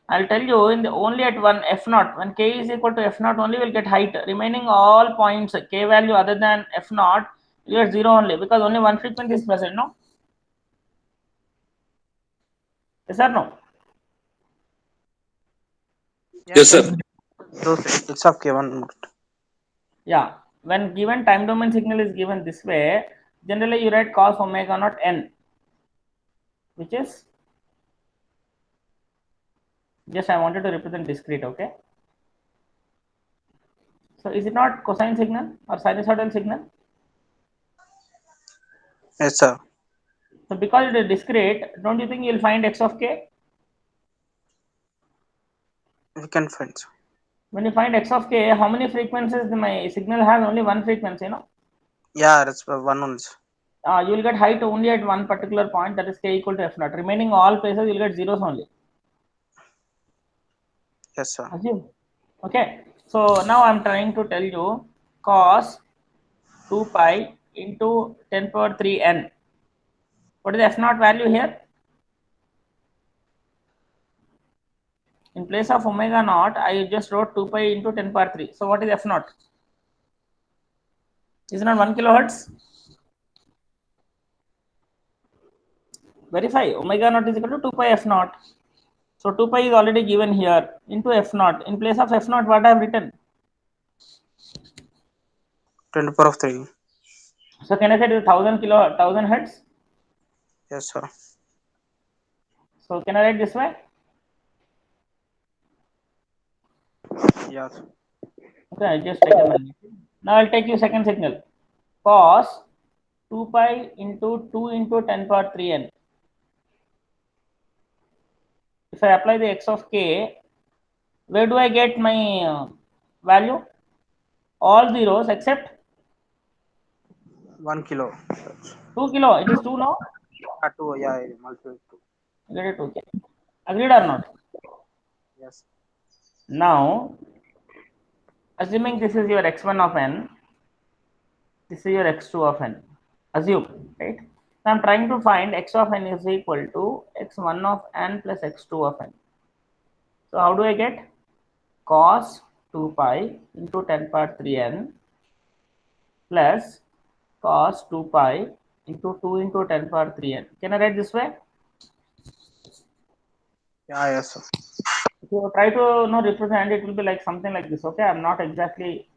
A: I'll tell you in the only at one f naught, when k is equal to f naught only, will get height. Remaining all points, k value other than f naught, you get 0 only, because only one frequency is present, no? Yes or no?
D: Yes, sir.
E: Those x of k1.
A: Yeah. When given time domain signal is given this way, generally you write cos omega naught n, which is, just I wanted to represent discrete, okay? So is it not cosine signal or sinusoidal signal?
E: Yes, sir.
A: So because it is discrete, don't you think you will find x of k?
E: We can find. Sir.
A: When you find x of k, how many frequencies my signal has? Only one frequency, no?
E: Yeah, that's one only. Sir.
A: You will get height only at one particular point, that is k equal to f naught. Remaining all places you will get zeros only.
E: Yes, sir.
A: Assume. Okay. So now I am trying to tell you cos 2 pi into 10 power 3 n. What is the f naught value here? In place of omega naught, I just wrote 2 pi into 10 power 3. So what is f naught? Is it not 1 kilohertz? Verify. Omega naught is equal to 2 pi f naught. So 2 pi is already given here into f naught. In place of f naught, what I have written?
E: 10 to the power of 3.
A: So can I say it is 1000 hertz?
E: Yes, sir.
A: So can I write this way?
E: Yes.
A: Okay, I just take a minute. Now I'll take you second signal. Cos 2 pi into 2 into 10 power 3n. If I apply the x of k, where do I get my value? All zeros except
E: 1 kilo.
A: 2 kilo. It is 2 now.
E: 2. Yeah, I multiply 2.
A: Get it? Okay. Agreed or not?
E: Yes.
A: Now, assuming this is your x1 of n, this is your x2 of n. Assume, right? Now I'm trying to find x of n is equal to x1 of n plus x2 of n. So how do I get? Cos 2 pi into 10 power 3n plus cos 2 pi into 2 into 10 power 3n. Can I write this way?
E: Yeah, yes, sir.
A: If you try to represent, it will be like something like this. Okay, I'm not exactly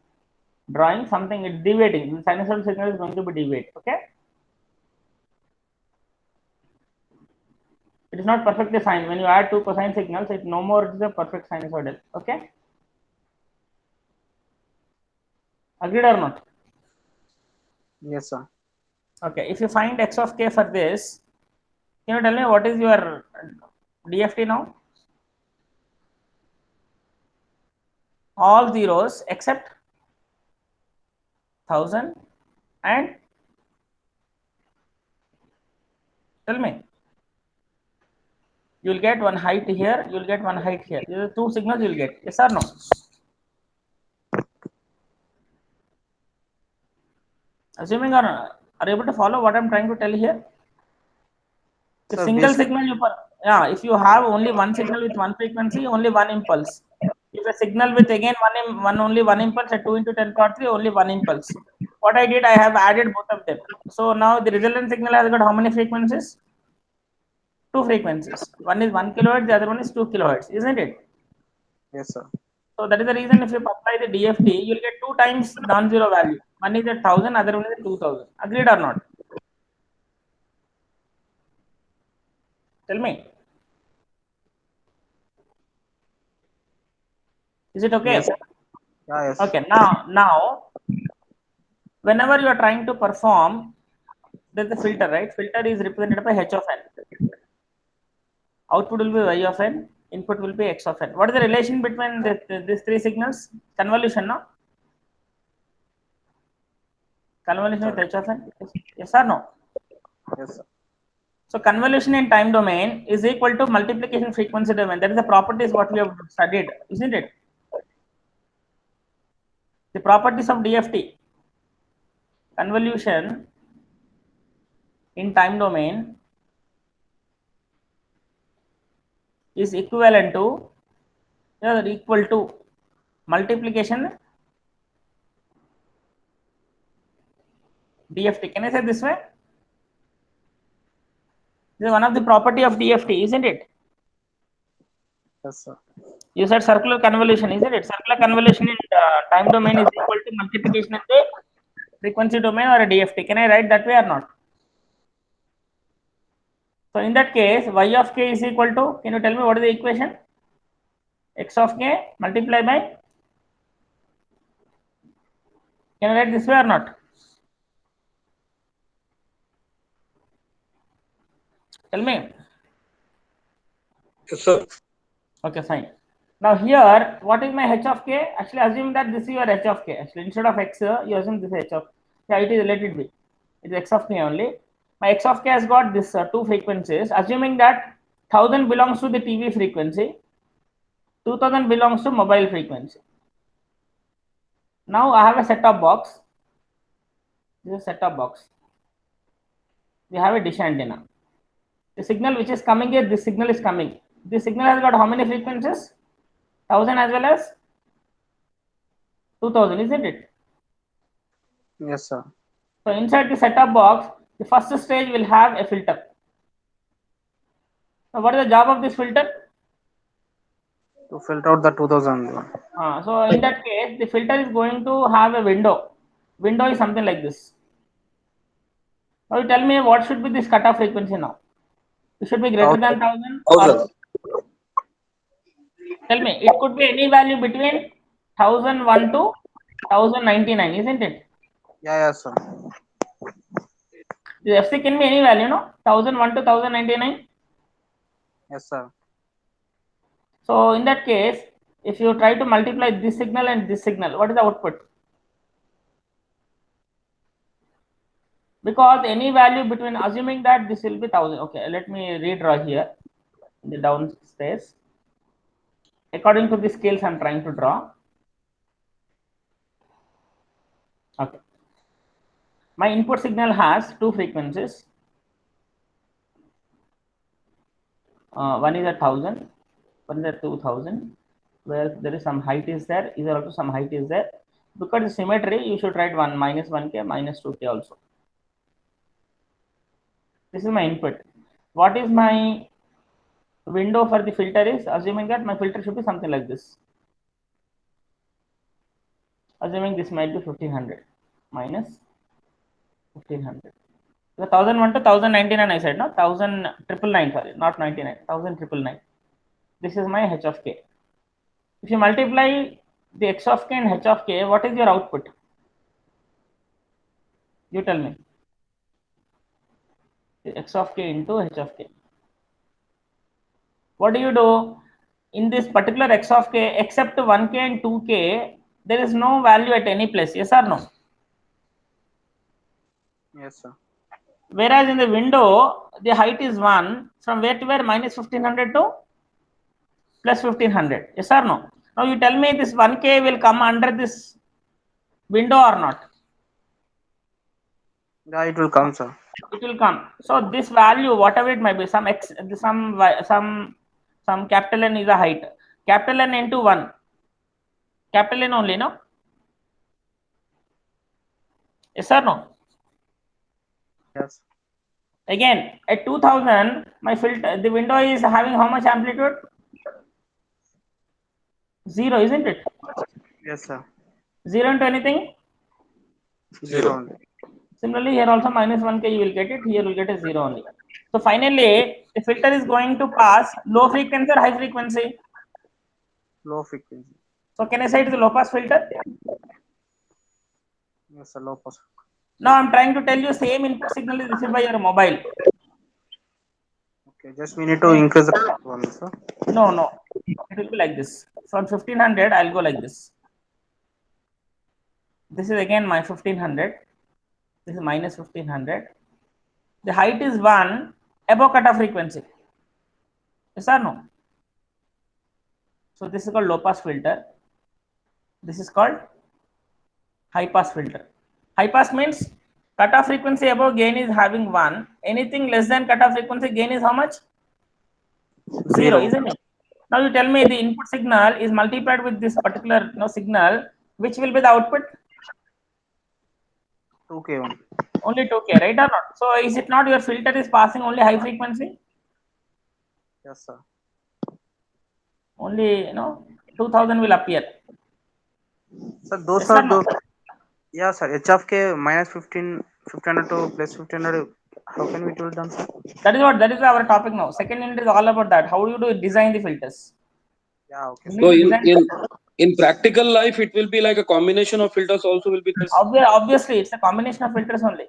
A: drawing something, it's deviating. The sinusoidal signal is going to be deviate. Okay, it is not perfectly signed. When you add two cosine signals, it no more is a perfect sinusoidal. Okay, agreed or not?
E: Yes, sir.
A: Okay, if you find x of k for this, can you tell me what is your DFT now? All zeros except 1000 and tell me. You will get one height here, you will get one height here. These are two signals you will get. Yes or no? Assuming are able to follow what I'm trying to tell here? If
E: So
A: single signal if you have only one signal with one frequency, only one impulse. If a signal with again only one impulse at 2 into 10 power 3, only one impulse. What I did, I have added both of them. So now the resultant signal has got how many frequencies? Two frequencies. One is 1 kilohertz, the other one is 2 kilohertz, isn't it?
E: yes, sir.
A: So that is the reason if you apply the DFT, you'll get two times non-zero value. One is at 1000, other one is at 2000. Agreed or not? Tell me. Is it okay?
E: Yes. Yeah, yes.
A: Okay. Now, whenever you are trying to perform, there's a filter, right? Filter is represented by h of n. Output will be y of n. Input will be x of n. What is the relation between these three signals? Convolution, no? Convolution with h of n. Yes or no?
E: Yes, sir.
A: So convolution in time domain is equal to multiplication frequency domain. That is the properties what we have studied, isn't it? The properties of DFT. Convolution in time domain is equivalent to equal to multiplication DFT. Can I say this way? This is one of the property of DFT, isn't it?
E: Yes, sir.
A: You said circular convolution, isn't it? Circular convolution in time domain is equal to multiplication in the frequency domain or a DFT. Can I write that way or not? So in that case, y of k is equal to, can you tell me what is the equation? X of k multiplied by, can I write this way or not? Tell me.
D: Yes, sir.
A: Okay, fine. Now here, what is my h of k? Actually, assume that this is your h of k. Actually, instead of x, you assume this is h of, yeah, it is, let it be. It is x of k only. My x of k has got this two frequencies. Assuming that 1000 belongs to the TV frequency, 2000 belongs to mobile frequency. Now I have a set-top box. This is a set-top box. We have a dish antenna. The signal which is coming here, this signal is coming. This signal has got how many frequencies? 1000 as well as 2000, isn't it?
E: Yes, sir.
A: So inside the set-top box, the first stage will have a filter. So what is the job of this filter?
E: To filter out the 2001.
A: So in that case, the filter is going to have a window. Window is something like this. Now you tell me what should be this cutoff frequency now? It should be greater than 1000. Or
D: 1000.
A: tell me, it could be any value between 1001 to 1099, isn't it?
E: Yeah, sir.
A: The FC can be any value, no? 1001 to 1099.
E: Yes, sir.
A: So in that case, if you try to multiply this signal and this signal, what is the output? Because any value between, assuming that this will be 1000. Okay, let me redraw here in the down space according to the scales I'm trying to draw. Okay, my input signal has two frequencies. One is at 1000, one is at 2000, where there is some height is there, is also some height is there. Because of symmetry, you should write 1 minus 1k minus 2k also. This is my input. What is my window for the filter is, assuming that my filter should be something like this. Assuming this might be 1500 minus 1500. The 1001 to 1099 I said, no? 1999, sorry, not 99, 1999. This is my h of k. If you multiply the x of k and h of k, what is your output? You tell me. X of k into h of k. What do you do? In this particular x of k, except 1k and 2k, there is no value at any place. Yes or no?
E: Yes, sir.
A: Whereas in the window, the height is 1. From where to where? Minus 1500 to plus 1500. Yes or no? Now you tell me this 1k will come under this window or not?
E: Yeah, it will come, sir.
A: It will come. So this value, whatever it might be, some x, some capital N is a height. Capital N into 1. Capital N only, no? Yes or no?
E: Yes.
A: Again, at 2000, my filter, the window is having how much amplitude? 0, isn't it?
E: Yes, sir.
A: 0 into anything?
E: 0 only.
A: Similarly, here also minus 1k you will get it, here you will get a 0 only. So finally, the filter is going to pass low frequency or high frequency?
E: Low frequency.
A: So can I say it is a low pass filter?
E: Yes, sir. Low pass.
A: Now I'm trying to tell you same input signal is received by your mobile.
E: Okay, just we need to increase the one, sir.
A: No. It will be like this. From 1500, I'll go like this. This is again my 1500. This is minus 1500. The height is 1 above cutoff frequency. Yes or no? So this is called low pass filter. This is called high pass filter. High pass means cutoff frequency above gain is having 1. Anything less than cutoff frequency gain is how much? 0, isn't it? Now you tell me the input signal is multiplied with this particular signal. Which will be the output?
E: 2k only.
A: Only 2k, right or not? So is it not your filter is passing only high frequency?
E: Yes, sir.
A: Only 2000 will appear.
E: Sir, those
A: Yes
E: are
A: or no?
E: those. Yeah, sir. H of k minus 1500 to plus 1500. How can we do it done, sir?
A: That is our topic now. Second unit is all about that. How do you do design the filters?
E: Yeah, okay.
A: You
D: So
A: need to design
D: in practical life, it will be like a combination of filters also will be this.
A: Obviously, it's a combination of filters only.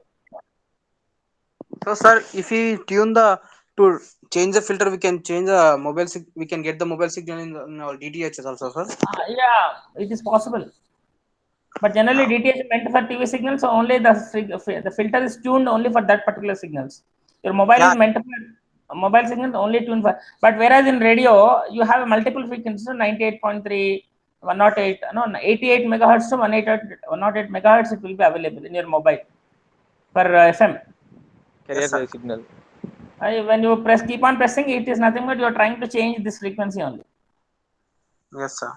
E: So, sir, if we tune to change the filter, we can change the mobile. We can get the mobile signal in our DTHs also, sir.
A: Yeah, it is possible. But generally, DTH is meant for TV signals, so only the filter is tuned only for that particular signals. Your mobile is meant for mobile signals only tuned for. But whereas in radio, you have multiple frequencies, 98.3, 108, 88 megahertz to 108 megahertz. It will be available in your mobile for FM.
B: Carrier wave signal.
A: When you keep on pressing, it is nothing but you are trying to change this frequency only.
E: Yes, sir.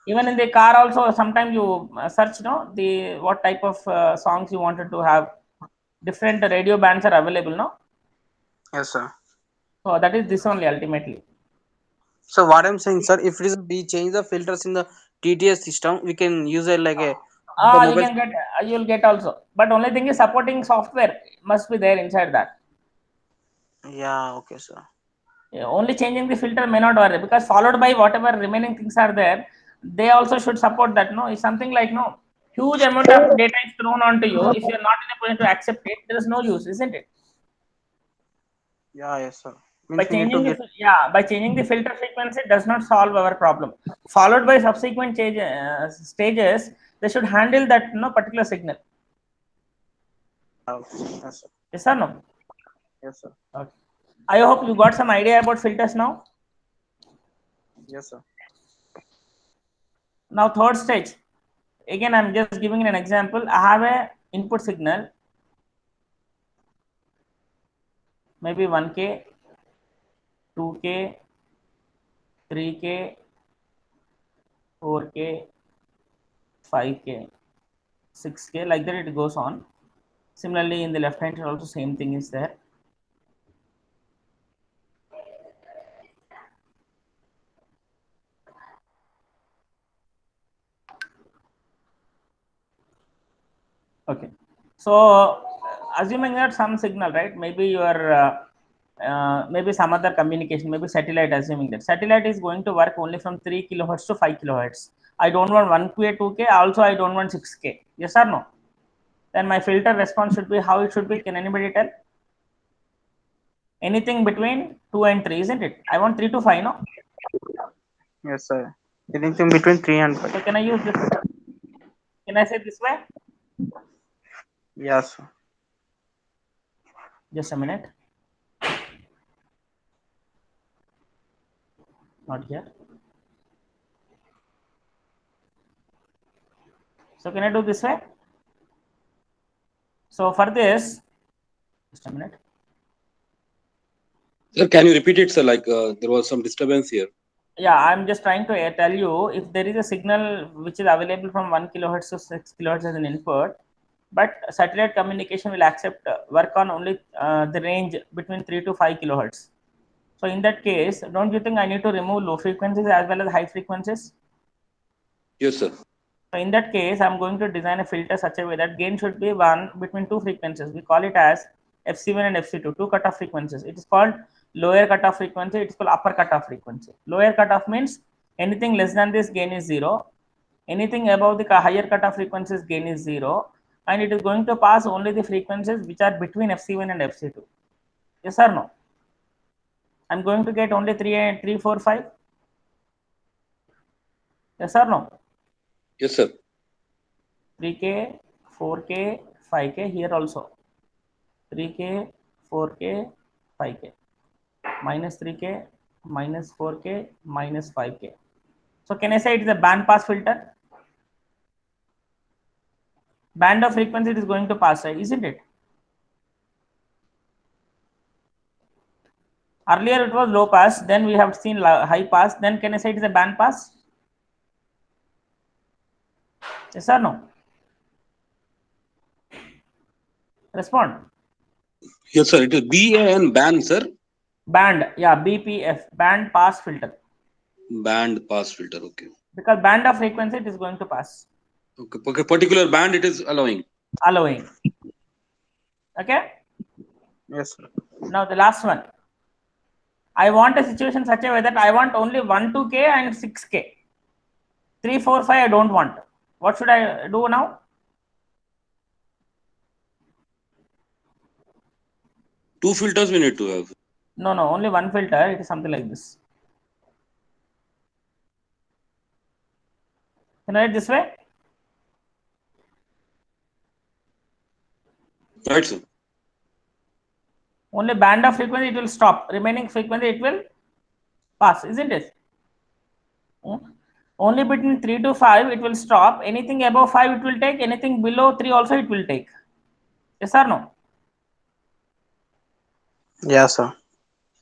A: Even in the car also, sometimes you search the what type of songs you wanted to have. Different radio bands are available, no?
E: Yes, sir.
A: So that is this only ultimately.
E: So what I'm saying, sir, if it is we change the filters in the TTS system, we can use it like a
A: You can get, you'll get also. But only thing is supporting software must be there inside that.
E: Yeah, okay, sir.
A: Only changing the filter may not worry, because followed by whatever remaining things are there, they also should support that. No, it's something like, no, huge amount of data is thrown onto you. If you're not in a position to accept it, there is no use, isn't it?
E: Yeah, yes, sir.
A: By
E: Means we need to
A: changing
E: get.
A: by changing the filter frequency does not solve our problem. Followed by subsequent stages, they should handle that particular signal.
E: Yes, sir.
A: Yes or no?
E: Yes, sir.
A: Okay. I hope you got some idea about filters now.
E: Yes, sir.
A: Now third stage. Again, I'm just giving an example. I have a input signal, maybe 1K, 2K, 3K, 4K, 5K, 6K, like that it goes on. Similarly, in the left hand side also same thing is there. Okay, so assuming that some signal, right? Maybe your maybe some other communication, maybe satellite. Assuming that satellite is going to work only from 3 kilohertz to 5 kilohertz. I don't want 1K, 2K. Also, I don't want 6K. Yes or no? Then my filter response should be how it should be. Can anybody tell? Anything between 2 and 3, isn't it? I want 3 to 5, no?
E: Yes, sir. Anything between 3 and 5.
A: So can I use this? Can I say this way?
E: Yes, sir.
A: Just a minute. Not here. So can I do this way? So for this, just a minute.
D: Sir, can you repeat it, sir? Like there was some disturbance here.
A: Yeah, I'm just trying to tell you, if there is a signal which is available from 1 kilohertz to 6 kilohertz as an input, but satellite communication will accept work on only the range between 3 to 5 kilohertz. So in that case, don't you think I need to remove low frequencies as well as high frequencies?
D: Yes, sir.
A: So in that case, I'm going to design a filter such a way that gain should be one between two frequencies. We call it as FC1 and FC2, two cutoff frequencies. It is called lower cutoff frequency. It is called upper cutoff frequency. Lower cutoff means anything less than this gain is 0. Anything above the higher cutoff frequencies gain is 0. And it is going to pass only the frequencies which are between FC1 and FC2. Yes or no? I'm going to get only 3, 4, 5. Yes or no?
D: Yes, sir.
A: 3K, 4K, 5K, here also 3K, 4K, 5K, minus 3K, minus 4K, minus 5K. So can I say it is a band pass filter? Band of frequency it is going to pass, right? Isn't it? Earlier it was low pass, then we have seen high pass. Then can I say it is a band pass? Yes or no? Respond.
D: Yes, sir. It is BAN band, sir.
A: Band, yeah, BPF, band pass filter.
D: Band pass filter. Okay.
A: Because band of frequency it is going to pass.
D: Okay. Okay. Particular band it is allowing.
A: Allowing. Okay.
E: Yes, sir.
A: Now the last one. I want a situation such a way that I want only 1, 2K and 6K. 3, 4, 5 I don't want. What should I do now?
D: Two filters we need to have.
A: No, only one filter. It is something like this. Can I write this way?
D: Right, sir.
A: Only band of frequency it will stop. Remaining frequency it will pass, isn't it? Only between 3 to 5 it will stop. Anything above 5 it will take. Anything below 3 also it will take. Yes or no?
E: Yes, sir.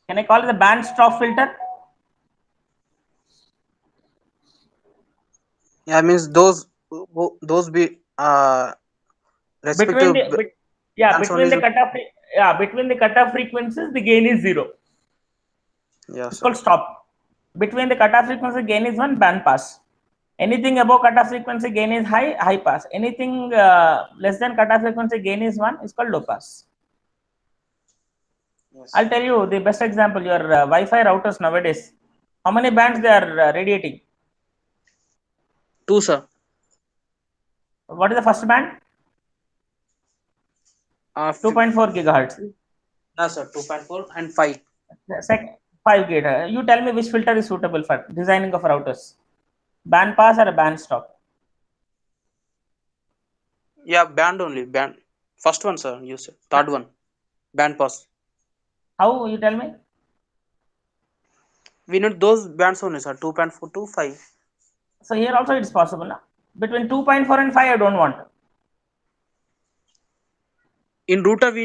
A: Can I call it the band stop filter?
E: Yeah, means those be respective.
A: Between the cutoff frequencies the gain is 0.
E: Yes,
A: It's
E: sir.
A: called stop. Between the cutoff frequency gain is 1, band pass. Anything above cutoff frequency gain is high pass. Anything less than cutoff frequency gain is 1 is called low pass.
E: Yes.
A: I'll tell you the best example. Your Wi-Fi routers nowadays, how many bands they are radiating?
E: 2, sir.
A: What is the first band? 2.4 gigahertz.
E: No, sir. 2.4 and 5.
A: Second, 5 gigahertz. You tell me which filter is suitable for designing of routers, band pass or a band stop?
E: Yeah, band only. Band. First one, sir. You said. Third one. Band pass.
A: How, you tell me?
E: We need those bands only, sir. 2.4 to 5.
A: So here also it is possible. Na? Between 2.4 and 5, I don't want.
E: In router, we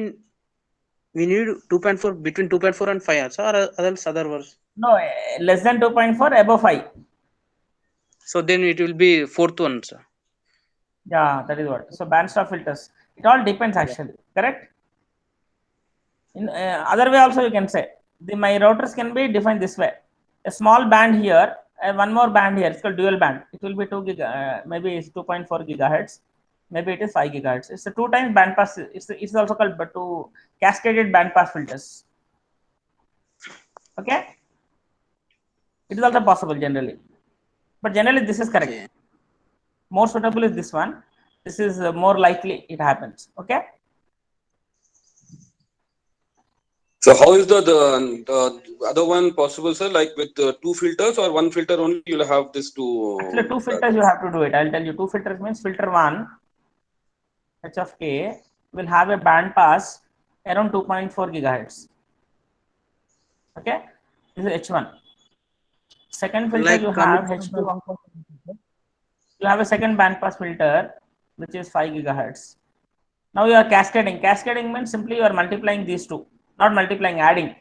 E: need 2.4 between 2.4 and 5, sir. Or else other words.
A: No, less than 2.4, above 5.
E: So then it will be fourth one, sir.
A: Yeah, that is what. So band stop filters. It all depends actually. Correct? In other way also you can say. My routers can be defined this way. A small band here and one more band here. It's called dual band. It will be 2 giga, maybe it's 2.4 gigahertz. Maybe it is 5 gigahertz. It's a 2 times band pass. It's also called but 2 cascaded band pass filters. Okay? It is also possible generally. But generally this is correct.
E: Okay.
A: More suitable is this one. This is more likely it happens. Okay?
D: So how is the other one possible, sir? Like with two filters or one filter only, you'll have this two.
A: Actually, 2 filters you have to do it. I'll tell you. 2 filters means filter 1, H of k, will have a band pass around 2.4 gigahertz. Okay? This is H1. Second filter
E: Like
A: you have H2. You have a second band pass filter which is 5 gigahertz. Now you are cascading. Cascading means simply you are multiplying these two, not multiplying, adding.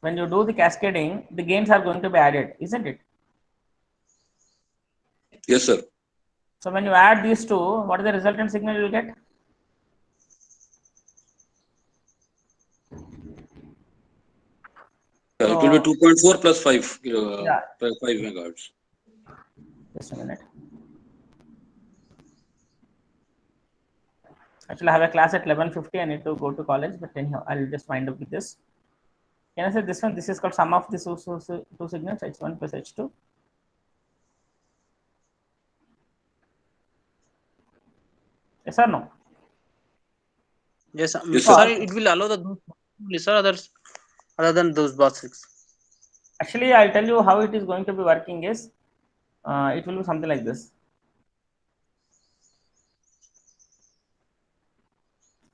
A: When you do the cascading, the gains are going to be added, isn't it?
D: Yes, sir.
A: So when you add these two, what is the resultant signal you will get?
D: It will be 2.4 plus 5,
A: Yeah.
D: 5 megahertz.
A: Just a minute. Actually, I have a class at 11:50. I need to go to college, but anyhow, I'll just wind up with this. Can I say this one? This is called sum of the two signals, H1 plus H2. Yes or no?
E: Yes,
D: Yes,
E: sir.
D: sir.
E: It will allow the only, sir. Others other than those basics.
A: Actually, I'll tell you how it is going to be working is, it will be something like this.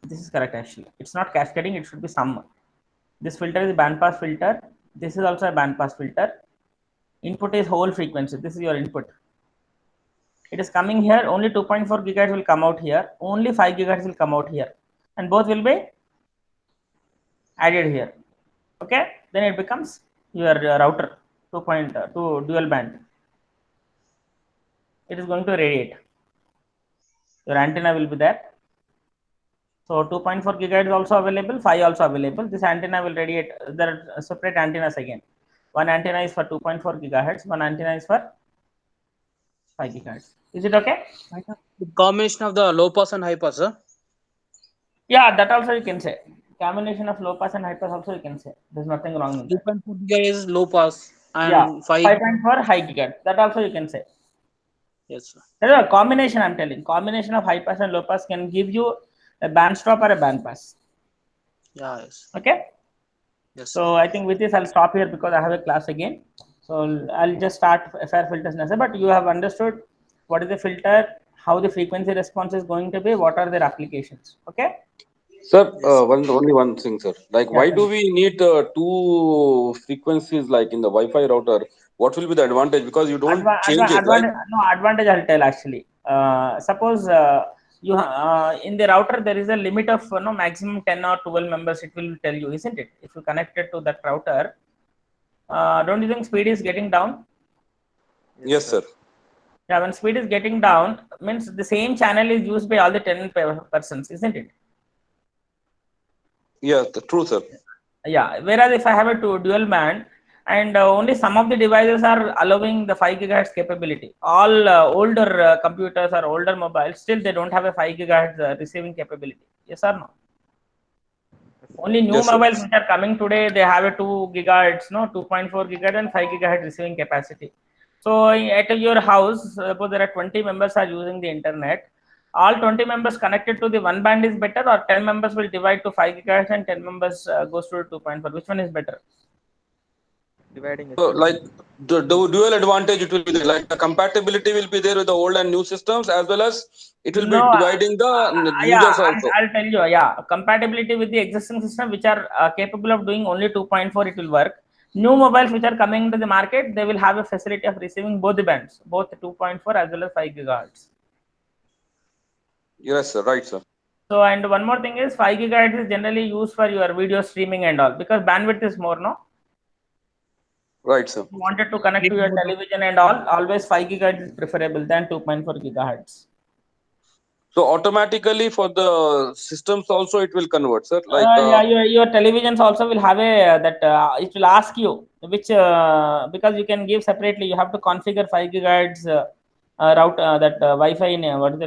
A: This is correct actually. It's not cascading, it should be sum. This filter is a band pass filter. This is also a band pass filter. Input is whole frequency. This is your input. It is coming here. Only 2.4 gigahertz will come out here. Only 5 gigahertz will come out here. And both will be added here. Okay. Then it becomes your router 2.2 dual band. It is going to radiate. Your antenna will be there. So 2.4 gigahertz is also available, 5 also available. This antenna will radiate. There are separate antennas again. One antenna is for 2.4 gigahertz, one antenna is for 5 gigahertz. Is it okay?
E: The combination of the low pass and high pass, sir.
A: Yeah, that also you can say. Combination of low pass and high pass also you can say. There's nothing wrong in that.
E: 2.4 gigahertz is low pass and
A: Yeah,
E: 5.
A: 5.4 high gigahertz. That also you can say.
E: Yes, sir.
A: There is a combination I'm telling. Combination of high pass and low pass can give you a band stop or a band pass.
E: Yeah, yes.
A: Okay.
E: Yes.
A: So I think with this I'll stop here because I have a class again. So I'll just start FR filters now. But you have understood what is the filter, how the frequency response is going to be, what are their applications. Okay.
D: Sir, only one thing, sir. Like,
A: Yeah,
D: why do we need two frequencies like in the Wi-Fi router? What will be the advantage? Because you don't change it, right?
A: Advantage I'll tell actually. Suppose you in the router there is a limit of maximum 10 or 12 members. It will tell you, isn't it? If you connect it to that router, don't you think speed is getting down?
D: Yes, sir.
A: Yeah, when speed is getting down, means the same channel is used by all the 10 persons, isn't it?
D: Yeah, true, sir.
A: Yeah. Whereas if I have a dual band and only some of the devices are allowing the 5 gigahertz capability, all older computers or older mobiles, still they don't have a 5 gigahertz receiving capability. Yes or no? Only new
D: Yes, sir.
A: mobiles which are coming today, they have a 2 gigahertz, 2.4 gigahertz and 5 gigahertz receiving capacity. So at your house, suppose there are 20 members are using the internet. All 20 members connected to the one band is better, or 10 members will divide to 5 gigahertz and 10 members goes to 2.4. Which one is better?
B: Dividing is
D: So
B: better.
D: like the dual advantage it will be there. Like the compatibility will be there with the old and new systems, as well as it will be
A: No,
D: dividing the
A: yeah,
D: users also.
A: I'll tell you. Yeah, compatibility with the existing system, which are capable of doing only 2.4, it will work. New mobiles which are coming into the market, they will have a facility of receiving both the bands, both 2.4 as well as 5 gigahertz.
D: Yes, sir. Right, sir.
A: So, and one more thing is 5 gigahertz is generally used for your video streaming and all, because bandwidth is more, no?
D: Right, sir.
A: If you wanted to connect to your television and all, always 5 gigahertz is preferable than 2.4 gigahertz.
D: So automatically for the systems also it will convert, sir. Like
A: Yeah, your televisions also will have a that it will ask you which because you can give separately. You have to configure 5 gigahertz route that Wi-Fi name. What is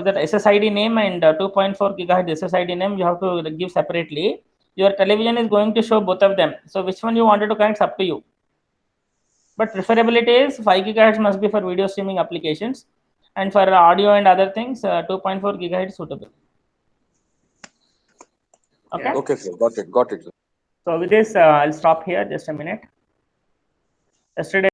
A: that SSID name and 2.4 gigahertz SSID name? You have to give separately. Your television is going to show both of them. So which one you wanted to connect is up to you. But preferability is 5 gigahertz must be for video streaming applications, and for audio and other things 2.4 gigahertz suitable. Okay.
D: okay, sir. Got it. Got it, sir.
A: So with this, I'll stop here. Just a minute. Yesterday